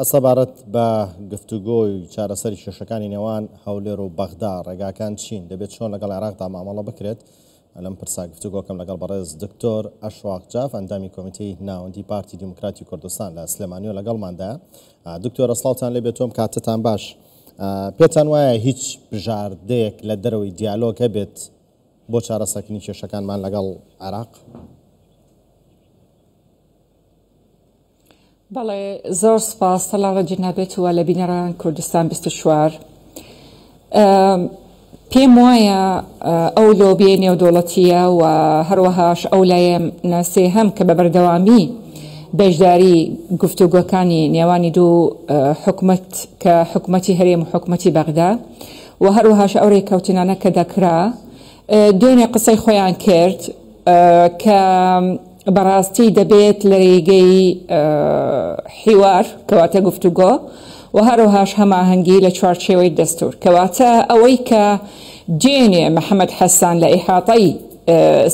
ئەسەبارەت بە گفتوگۆی چارەسەری کێشەکانی نێوان هەولێر و بەغدا ڕێگاکان چین دەبێت چۆن لەگەڵ عێراقدا مامەڵە بکرێت لەم پرسا گفتوگۆکەم لەگەڵ بەڕێز دکتۆر ئەشواق جاف ئەندامی کۆمیتەی ناوەندی پارتی دیموکراتی کوردستان لە سلێمانی و لەگەڵماندا. دکتۆرە سڵاوتان لێ بێتۆم کاتتان باش. پێتان وایە هیچ بژاردەیەک لە دەرەوەی دیالۆگ هەبێت بۆ چارەسەرکردنی کێشەکانمان لەگەڵ عێراق؟ بەڵێ زۆر سپاس تەڵاوە جنابێتەوە لە بینەران کوردستان 24. پێم وایە ئەو لۆبیە نێودوڵەتیە و هەروەهاش ئەو لایە ناسێ هەم کە بە بەردەوامی بەشداری گفتوگۆکانی نێوانی دوو حکومەت کە حکومەتی هەرێم و حکومەتی بەغدا و هەروەهاش ئەو ڕێککەوتنانە کە دەکرا دوێنێ قسەی خۆیان کرد کە بەڕاستی دەبێت لە ڕێگەی حیوار کەواتە گفتوگۆ و هەروەهاش هەماهەنگی لە چوارچێوەی دەستور کەواتە ئەوەی کە جێنێ محەممەد حەسان لە ئیحاطەی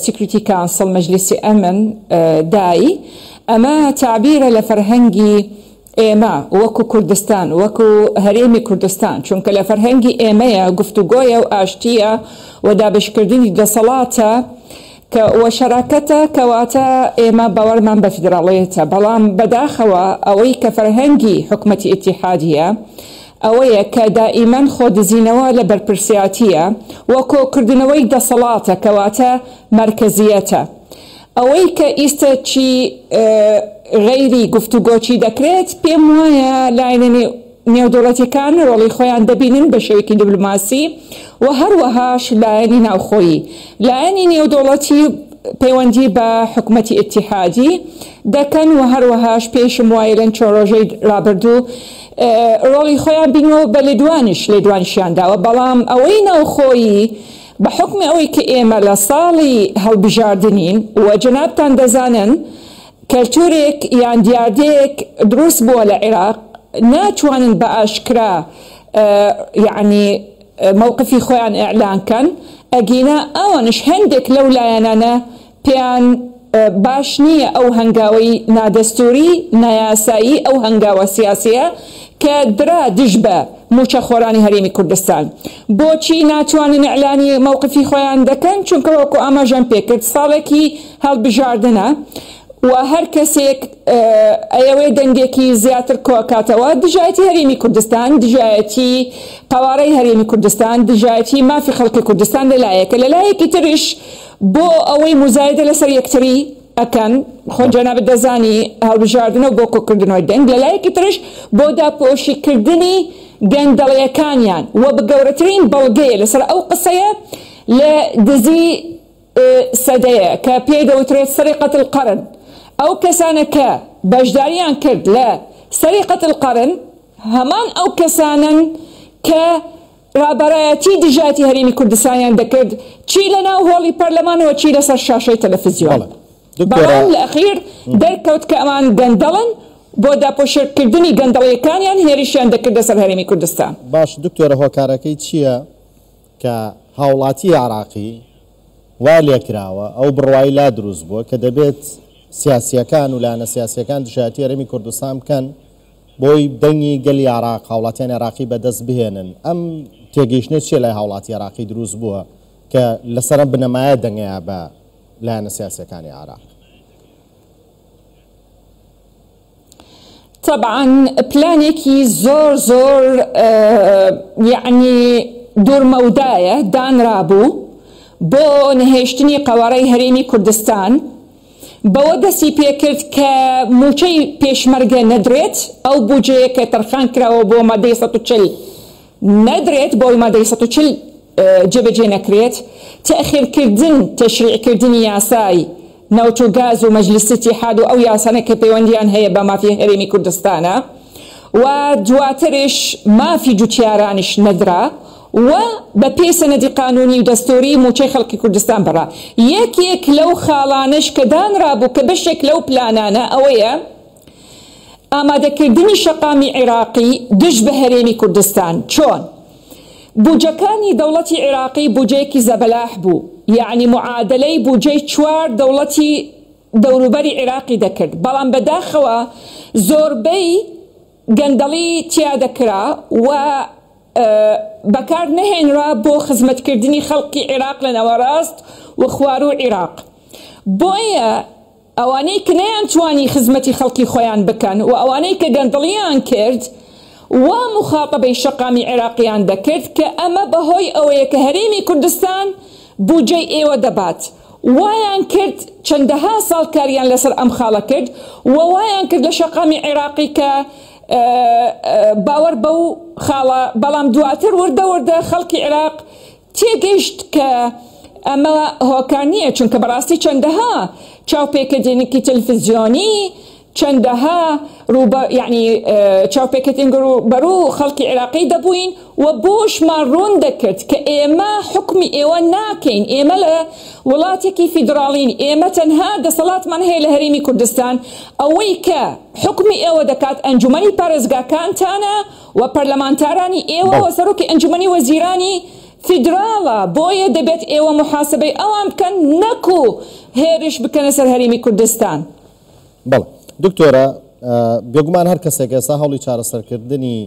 سیکریتی کانسڵ مەجلیسی ئەمن دایی ئەمە تعبیرە لە فەرهەنگی ئێمە وەکو کوردستان وەکو هەرێمی کوردستان چونکە لە فەرهەنگی ئێمەیە گفتوگۆیە و ئاشتیە و دابشکردنی دەسەڵاتە وە شەراکەتە کەواتە ئێمە باوەڕمان بە فیدراڵیەتە بەڵام بەداخەوە ئەوەی کە فەرهەنگی حکومەتی ئیتیحادیە ئەوەیە کە دائیمەن خۆدزینەوە لە بەرپرسیاتیە وە کۆکردنەوەی دەسەڵاتە کەواتە مرکزیەتە ئەوەی کە ئیستا چی غەیری گفتوگۆچی دەکرێت پێم وایە لاینە نێودوڵەتیەکان ڕۆڵی خۆیان دەبینن بە شێوەیەکی دیبلۆماسی و هەروەهاش لایەنی ناوخۆیی لایەنی نێودوڵەتی پەیوەندی بە حکومەتی ئیتیحادی دەکەن و هەروەهاش پێشم وایە لەن چۆڕۆژەی ڕابردوو ڕۆڵی خۆیان بینەوە بە لێدوانیشیانداوە بەڵام ئەوەی ناوخۆیی بە حکمی ئەوەی کە ئێمە لە ساڵی هەڵبژاردنین و جەنابتان دەزانن کەلتورێک یان دیاردەیەک دروست بووە لە عێراق ناتوانن بە ئاشکرا یعنی مووقفی خۆیان ئێعلانکەن ئەگینا ئەوانش هەندێک لەو لایەنانە پێیان باش نییە ئەو هەنگاوەی نادەستوری نایاسایی ئەو هەنگاوە سیاسیە کە درا دژ بە موچە خۆرانی هەرێمی کوردستان بۆچی ناتوانن ئیعلانی مووقفی خۆیان دەکەن چونکە وەکو ئاماژەم پێکرد ساڵێکی هەڵبژاردنە و هەر کەسێک ئەوەی دەنگێکی زیاتر کۆکاتەوە دژایەتی هەرێمی کوردستان دژایەتی قوارەی هەرێمی کوردستان دژایەتی مافی خەڵکی کوردستان لەلایەکە لەلایەکی تریش بۆ ئەوەی مزایدە لەسەر یەکتری ئەکەن خۆ جەنابەت دەزانی هەڵبژاردنەوە بۆ کۆکردنەوەی دەنگ لەلایەکی تریش بۆ داپۆشیکردنی گەندەڵیەکانیان و بە گەورەترین بەڵگەیە لەسەر ئەو قسەیە لە دزی سەدەیە کە پێی دەوترێت سەریقەت القەرن ئەو کەسانە کە بەشداریان کرد لە سەریقەت القەرن هەمان ئەو کەسانن کە ڕابەرایەتی دژایەتی هەرێمی کوردستانیان دەکرد چی لە ناو هۆڵی پەرلەمانەوە چی لەسەر شاشەی تەلەڤیزیۆن بەڵام لە ئەخیر دەرکەوت کە ئەمان گەندەڵن بۆ داپۆشکردنی گەندەڵیەکانیان هێریشیان دەکرد لەسەر هەرێمی کوردستان. باش دکتۆرە هۆکارەکەی چییە کە هاوڵاتی عێراقی وا لێکراوە ئەو بڕوایی لا دروست بووە کە دەبێت سیاسیەکان و لاەنە سیاسیەکان دژایەتی هەرێمی کوردستان بکەن بۆی دەنگی گەلی عێراق هاوڵاتیان عێراقی بەدەست بهێنن ئەم تێگەیشتنێت چێ لای هاوڵاتی عێراقی دروست بووە کە لەسەر بنەمایە دەنگەیە بە لاەنە سیاسیەکانی عێراق؟ طبعا پلانێکی زۆر یعنی دوورمەودایە دانرابوو بۆ نهێشتنی قوارەی هەرێمی کوردستان بەوە دەستی پێکرد کە موچەی پێشمەرگە نەدرێت ئەو بودجەیە کە تەرخان کراوە بۆ مادەی 140 نەدرێت بۆی مادەی 140 جێبەجێ نەکرێت تەخیرکردن تەشریعکردنی یاسای نەوت و گاز و مەجلیسی ئیتیحاد و ئەو یاسانە کە پەیوەندیان هەیە بە مافی هەرێمی کوردستانە و دواترش مافی جوتیارانش نەدرا و بە پێی سەنەدی قانونی و دەستوری موچەی خەڵکی کوردستان بەڕا یەکێک لەو خاڵانش کە دانرابوو کە بەشێک لەو پلانانە ئەوەیە ئامادەکردنی شەقامی عێراقی دژ بە هەرێمی کوردستان. چۆن؟ بودجەکانی دەوڵەتی عێراقی بودجەیەکی زەبەلاح بوو یعنی معادلەی بودجەی 4 دەوڵەتی دەوروبەری عێراقی دەکرد بەڵام بەداخەوە زۆربەی گەندەڵی تیا دەکرا و بەکار نەهێنرا بۆ خزمەتکردنی خەڵکی عێراق لە ناوەڕاست و خوار و عێراق. بۆیە ئەوانەی کە نەیانتوانی خزمەتی خەڵکی خۆیان بکەن و ئەوانەی کە گەندەڵیان کرد و مخاطبەی شەقامی عێراقیان دەکرد کە ئەمە بەهۆی ئەوەیە کە هەرێمی کوردستان بودجەی ئێوە دەبات. وایان کرد چەندەها ساڵ کاریان لەسەر ئەم خاڵە کرد و وایان کرد لە شەقامی عێراقی کە باوەڕ بەو خاڵە، بەڵام دواتر وردە خەڵکی عێراق تێگەیشت کە ئەمە هۆکار نییە، چونکە بەڕاستی چەندەها چاوپێکەدێنێکی تەلەڤیزیۆنی، چەندەها یعنی چاوپێکەدێن بەرەو خەڵکی عێراقی دەبووین و بۆشمان ڕوون دەکرد کە ئێمە حکمی ئێوە ناکەین، ئێمە لە وڵاتێکی فیدراڵین، ئێمە تەنها دەسەڵاتمان هەیە لە هەرێمی کوردستان، ئەوەی کە حکمی ئێوە دەکات ئەنجومەنی پارێزگاکانتانە و پەرلەمانتارانی ئێوە و سەرۆکی ئەنجومەنی وەزیرانی فیدراڵە، بۆیە دەبێت ئێوە محاسبەی ئەوان بکەن نەکو هێرش بکەنە سەر هەرێمی کوردستان. بەڵێ دکتۆرە، بێگومان هەر کەسێک ئێستا هەوڵی چارەسەرکردنی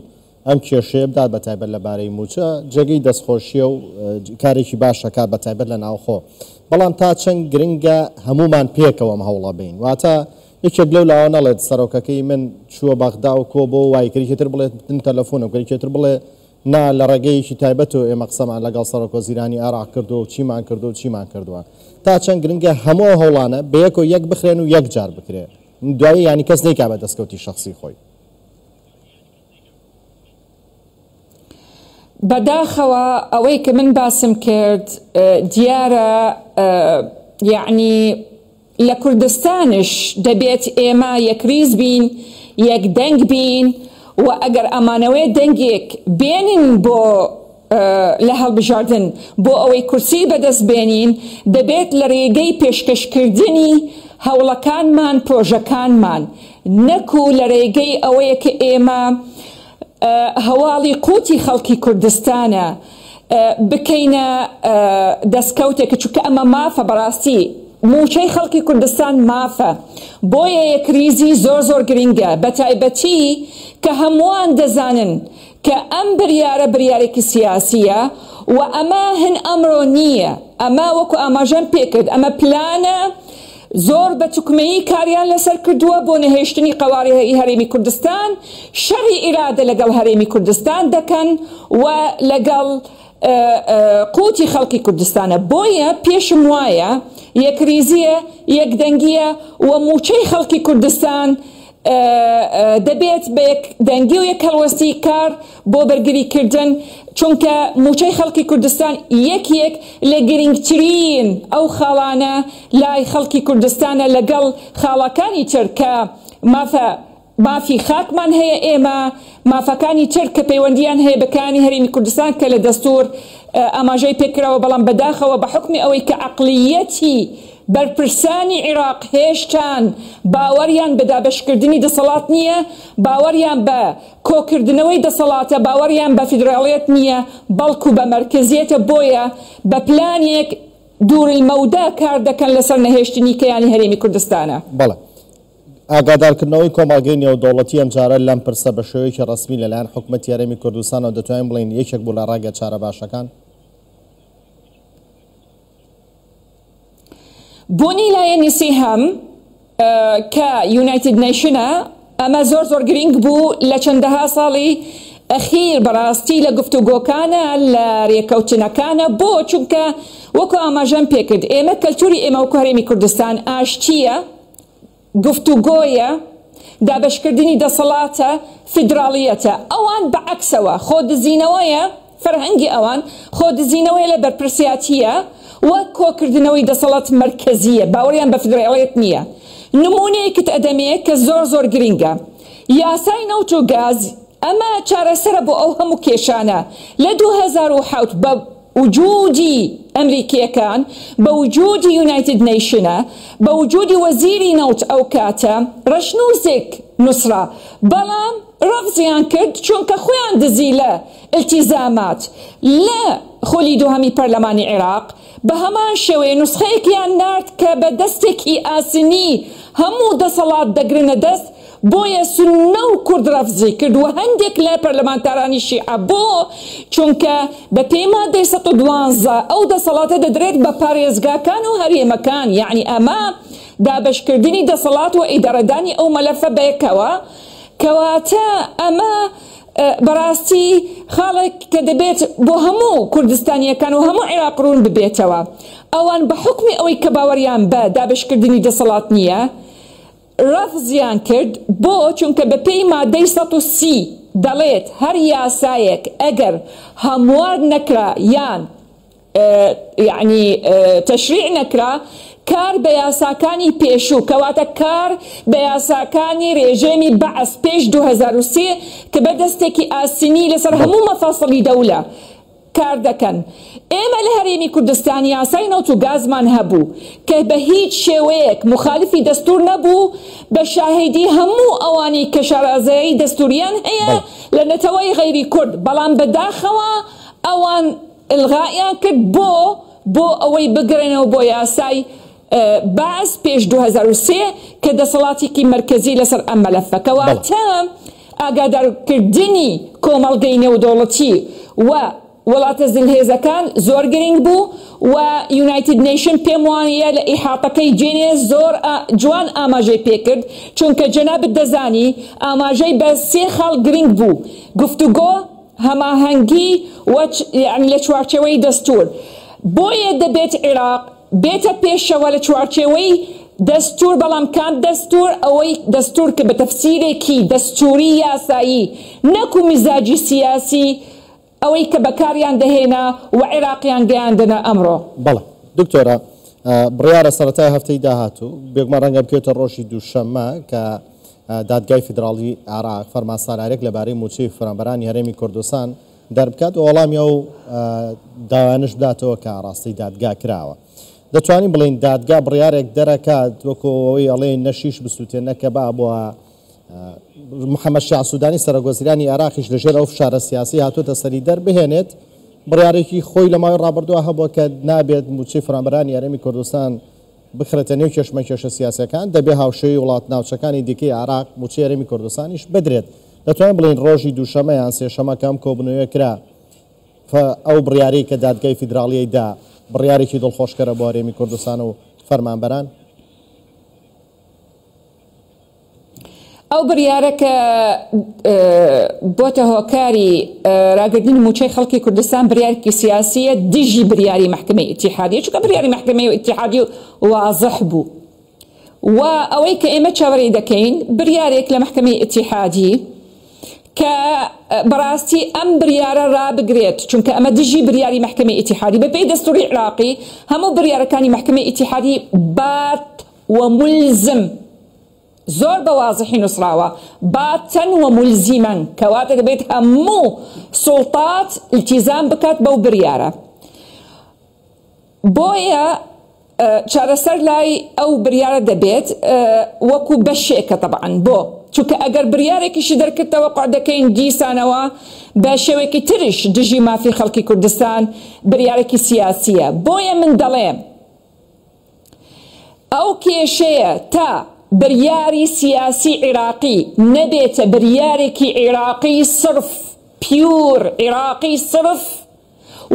ئەم کێشەیە بدات بەتایبەت لەبارەی موچە جێگەی دەستخۆشیە و کارێکی باشەکات بەتایبەت لە ناوخۆ، بەڵام تا چەند گرنگە هەمومان پێکەوەم هەوڵە بین. واتە یەکێک لەو لاوە نەڵێت سەرۆکەکەی من چووە بەغدا و کۆ بۆ وایکریتر بڵێت من تەلەفۆنە کەریتر بڵێ نا لە ڕێگەیەکی تایبەت و ئێمە قسەمان لەگەڵ سەرۆک وەزیرانی عێراق کردو و چیمان کردو و چیمان کردووە. تا چەند گرنگە هەموو هەوڵانە بەیەک و یەک بخرێن و یەک جار بکرێ، دوایی ینی کەس نەیکا بە دەستکەوتی شخصی خۆی. بەداخەوە ئەوەی کە من باسم کرد دیارە، یعنی لە کوردستانش دەبێت ئێمە یەکریز بین، یەک دەنگ بین و ئەگەر ئەمانەوەی دەنگێک بێنن بۆ لە هەڵبژاردن بۆ ئەوەی کورسی بەدەست بێنین، دەبێت لە ڕێگەی پێشکەشکردنی هەوڵەکانمان، پرۆژەکانمان، نەکو لە ڕێگەی ئەوەیە کە ئێمە هەواڵی قوتی خەڵکی کوردستانە بکەینە دەستکەوتێکە، چونکە ئەمە مافە، بەڕاستی موچەی خەڵکی کوردستان مافە. بۆیە یەکریزی زۆر گرنگە، بەتایبەتی کە هەمووان دەزانن کە ئەم بریارە بریارێکی سیاسیە و ئەمە هەن ئەمڕۆ نییە، ئەمە وەکو ئاماژەم پێکرد، ئەمە پلانە زۆر بە توکمەیی کاریان لەسەر کردووە بۆ نەهێشتنی قەواری هەرێمی کوردستان، شەڕی ئیرادە لەگەڵ هەرێمی کوردستان دەکەن و لەگەڵ قوتی خەڵکی کوردستانە. بۆیە پێشم وایە یەکریزیە، یەکدەنگیە و موچەی خەڵکی کوردستان دەبێت بە دەنگی و یەک هەڵوەستی کار بۆ بەرگریکردن، چونکە موچەی خەڵکی کوردستان یەک لە گرنگترین ئەو خاڵانە لای خەڵکی کوردستانە لەگەڵ خاڵەکانی تر کە مافی خاکمان هەیە، ئێمە مافەکانی تر کە پەیوەندیان هەیە بەکانی هەرێمی کوردستان کە لە دەستور ئاماژەی پێکراوە، بەڵام بەداخەوە بە حکمی ئەوەی کە عەقڵیەتی بەرپرسانی عێراق هێشتان باوەریان بە دابەشکردنی دەسەڵات نییە، باوەریان بە کۆکردنەوەی دەسەڵاتە، باوەریان بە فیدراڵیەت نییە، بەڵکو بە مەرکزیەتە. بۆیە بە پلانێک دوورالمەودا کار دەکەن لەسەر نەهێشتنی کەیانی هەرێمی کوردستانە. بەڵێ، ئاگادارکردنەوەی کۆمەڵگەی نێودەوڵەتی ئەم جارە لەم پرسە بە شێوەیەکی ڕەسمی لەلایەن حکومەتی هەرێمی کوردستانەوە دەتوانین بڵین یەکێک بوو لە ڕاگە چارە باشەکان؟ بوونی لایەنی سێهەم کە یونایتد نیشنە، ئەمە زۆر گرنگ بوو لە چەندەها ساڵی ئەخیر، بەڕاستی لە گفتوگۆکانە، لە ڕێکەوتنەکانە، بۆ چونکە وەکو ئاماژەم پێکرد ئێمە کەلتوری ئێمە وەکو هەرێمی کوردستان ئاشتیە، گفتوگۆیە، دابەشکردنی دەسەڵاتە، فیدراڵیەتە. ئەوان بەعەکسەوە خۆدزینەوەیە، فەرهەنگی ئەوان خۆدزینەوەی لە بەرپرسیاتیە و کۆکردنەوەی دەسەڵات مرکزیە، باوەریان بە فیدراڵیەت نییە. نمونەیەکت ئەدەمەیە کە زۆر گرنگە، یاسای نەوت و گاز، ئەمە چارەسەرە بۆ ئەو هەموو کێشانە. لە 2007 بە وجودی ئەمریکیەکان، بە وجودی یونایتد نیشنە، بە وجودی وەزیری نەوت ئەو کاتە ڕەشنووسێک نووسرا، بەڵام ڕەفزیان کرد چونکە خۆیان دزی لە ئیلتیزامات لە خۆلی دووهەمی پەرلەمانی عێراق، بە هەمان شێوەیە نوسخەیەکیان نارد کە بە دەستێکی ئاسنی هەموو دەسەڵات دەگرنە دەست بۆیە سونە و کورد ڕەفزی کرد و هەندێک لە پەرلەمانتارانی شیعە بۆ چونکە بە پێی مادەی 112 ئەو دەسەڵاتە دەدرێت بە پارێزگاکان و هەرێمەکان، یعنی ئەمە دابشکردنی دەسەڵات و ئیدارەدانی ئەو مەلەفە بەیەکەوە، کەواتە ئەمە بەڕاستی خاڵێک کە دەبێت بۆ هەموو کوردستانیەکان و هەموو عێراق ڕوون ببێتەوە. ئەوان بە حکمی ئەوەی کە باوەریان بە دابشکردنی دەسەڵات نییە ڕەفزیان کرد بۆ چونکە بە پێی مادەی 130 دەڵێت هەر یاسایەک ئەگەر هەموار نەکرا یان یعنی تەشریع نەکرا کار بە یاساکانی پێشوو، کەواتە کار بە یاساکانی ڕێژێمی بەعەس پێش 2003 کە بەدەستێکی ئاسینی لەسەر هەموو مەفەسڵی دەولە کار دەکەن. ئێمە لە هەرێمی کوردستان یاسای نەوت و گازمان هەبوو کە بە هیچ شێوەیەک مخالفی دەستور نەبوو بە شاهێدی هەموو ئەوانی کە شارەزایی دەستوریان هەیە لە نەتەوەی غەیری کورد، بەڵام بەداخەوە ئەوان ئلغایان کرد بۆ ئەوەی بگرێنەوە بۆ یاسای باز پێش 2003 کە دەسەڵاتێکی مرکزی لەسەر ئەم مەلەفە، کەواتە ئاگادارکردنی کۆمەڵگەی نێودەوڵەتی و وڵاتە زلهێزەکان زۆر گرنگ بوو و یونایتد نیشن پێم وانە لە ئیحاطەکەی جێنێ زۆر جوان ئاماژەی پێکرد، چونکە جەنابت دەزانی ئاماژەی بە 3 خاڵ گرنگ بوو: گفتوگۆ، هەماهەنگی و لە چوارچێوەی دەستور. بۆیە دەبێت عێراق بێتە پێشەوە لە چوارچێوەی دەستور، بەڵام کام دەستور؟ ئەوەی دەستور کە بە تەفسیرێکی دەستوری یاسایی نەکو میزاجی سیاسی ئەوەی کە بەکاریان دەهێنا و عێراقیان گەیاندنە ئەمڕۆ. بەڵێ دکتۆرە، بڕیارە سەرەتای هەفتەی داهاتوو بێگومان ڕەنگە بکێتە ڕۆژی دووشەممە کە دادگای فیدراڵی عێراق فەرمانسالارێک لەبارەی موچەی فەرمانبەرانی هەرێمی کوردستان دەربکات و وەڵامی ئەو داوانش بداتەوە کە ڕاستی دادگا کراوە. دەتوانین بڵین دادگا بڕیارێک دەرەکات وەکو ئەوەی ئەڵێ نەشیش بسووتێنەکە با بووە محەممەد شیع سوودانی سەرۆکوەزیرانی عێراقیش لەژێر ئەو فشارە سیاسی هاتووەتە سەری دەربهێنێت، بڕیارێکی خۆی لە ماوەی ڕابردووە هەبووە کە نابێت موچەی فەرمانبەرانی هەرێمی کوردستان بخرێتە نێو کێشە سیاسەکان، دەبێ هاوشێوی وڵات ناوچەکانی دیکەی عێراق موچەی هەرێمی کوردستانیش بدرێت. دەتوانین بڵین ڕۆژی دووشەمە یان سێشەمە کەم کۆبنەوەی کرا ئەو بڕیارەی کە دادگای فیدراڵیەیدا بڕیارێکی دڵخۆشکەرە بۆ هەرێمی کوردستان و فەرمانبەران؟ ئەو بڕیارە کە بۆتە هۆکاری ڕاگررتنی موچەی خەڵکی کوردستان بڕیارێکی سیاسیە دژی بڕیاری محکمەی ئیتیحادیە، چونکە بڕیاری محکمەی ئیتیحادی واضح بوو و ئەوەی کە ئێمە چاوەڕێی دەکەین بڕیارێک لە محکمەی ئیتیحادی کە بەڕاستی ئەم بڕیارە ڕابگرێت، چونکە ئەمە دژی بڕیاری محکمەی ئیتیحادی بەپێی دەستوری عێراقی هەموو بڕیارەکانی محکمەی ئیتیحادی بات و ملزم زۆر بە واضحی نووسراوە باتەن و ملزیمەن، کەواتە دەبێت هەموو سوڵتات التیزام بکات بەو بڕیارە. بۆیە چارەسەر لای ئەو بڕیارە دەبێت وەکو بەشێکە طبعاً بۆ، چونکە ئەگەر بڕیارێکیشی دەرکردەوە قەعدەکەین دیسانەوە بە شێوەیەکی تریش دژی مافی خەڵکی کوردستان بڕیارێکی سیاسیە. بۆیە من دەڵێم ئەو کێشەیە تا بڕیاری سیاسی عێراقی نەبێتە بڕیارێکی عێراقی صرف پیور عێراقی صرف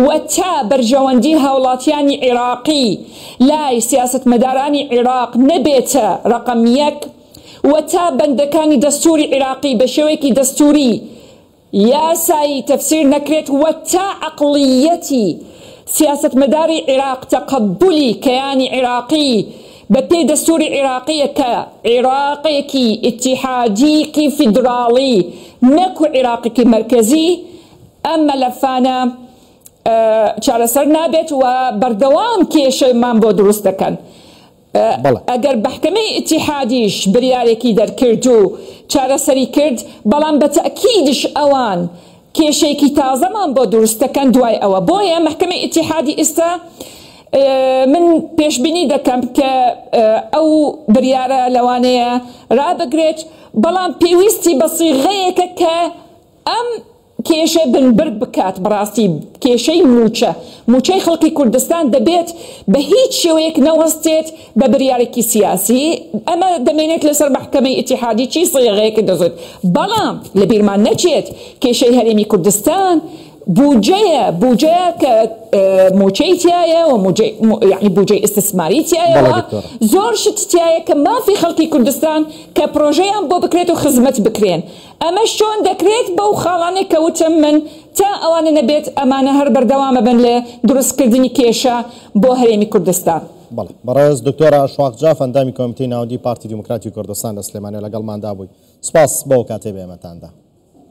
و تا بەرژەوەندی هاوڵاتیانی عێراقی لای سیاستمەدارانی عێراق نەبێتە ڕقم یەک و تا بەندەکانی دەستوری عێراقی بە شێوەیەکی دەستوری یاسایی تەفسیر نەکرێت و تا عەقڵیەتی سیاستمەداری عێراق تەقەبولی کەیانی عێراقی بە پێی دەستوری عێراقیە کە عێراقێکی ئیتیحادیکی فیدراڵی نەکو عێراقێکی مرکزی، ئەم مەلەفانە چارەسەر نابێت و بەردەوام کێشەمان بۆ دروست دەکەن. ئەگەر محکەمەی ئیتیحادیش بڕیارێکی دەرکرد و چارەسەری کرد، بەڵام بە تەئکیدش ئەوان کێشەیەکی تازەمان بۆ دروست دەکەن دوای ئەوە. بۆیە محکەمەی ئیتیحادی ئێستا من پێشبینی دەکەم کە ئەو بڕیارە لەوانەیە ڕابگرێت، بەڵام پێویستی بە سیغەیەکە کە ئەم کێشە بنبرد بکات بەڕاستی کێشەی موچەی خەڵکی کوردستان دەبێت بە هیچ شێوەیەک نەوەستێت بە بڕیارێکی سیاسی ئەمە دەمێنێت لەسەر محکەمەی ئیتیحادی چی سیغەیەکی دەزێت بەڵام لە بیرمان نەچێت کێشەی هەرێمی کوردستان بوجەیە کە موچەی تایە و یعنی بوجەی ئستثماری تایەوە زۆر شت تایە کە مافی خەڵکی کوردستان کە پرۆژەیان بۆ بکرێت و خزمەت بکرێن ئەمە شۆن دەکرێت بەو خاڵانێک کەوتم من تا ئەوانە نەبێت ئەمانە هەر بەردەوامە بن لە دروستکردنی کێشە بۆ هەرێمی کوردستان. بەڕێز دکتۆر ئاشواق جاف ئەندامی کۆمیتەی ناوەندی پارتی دیموکراتی کوردستان لە سلێمانیە لەگەڵماندا بووی. سپاس بۆ کاتێ بە ئێمەتاندا.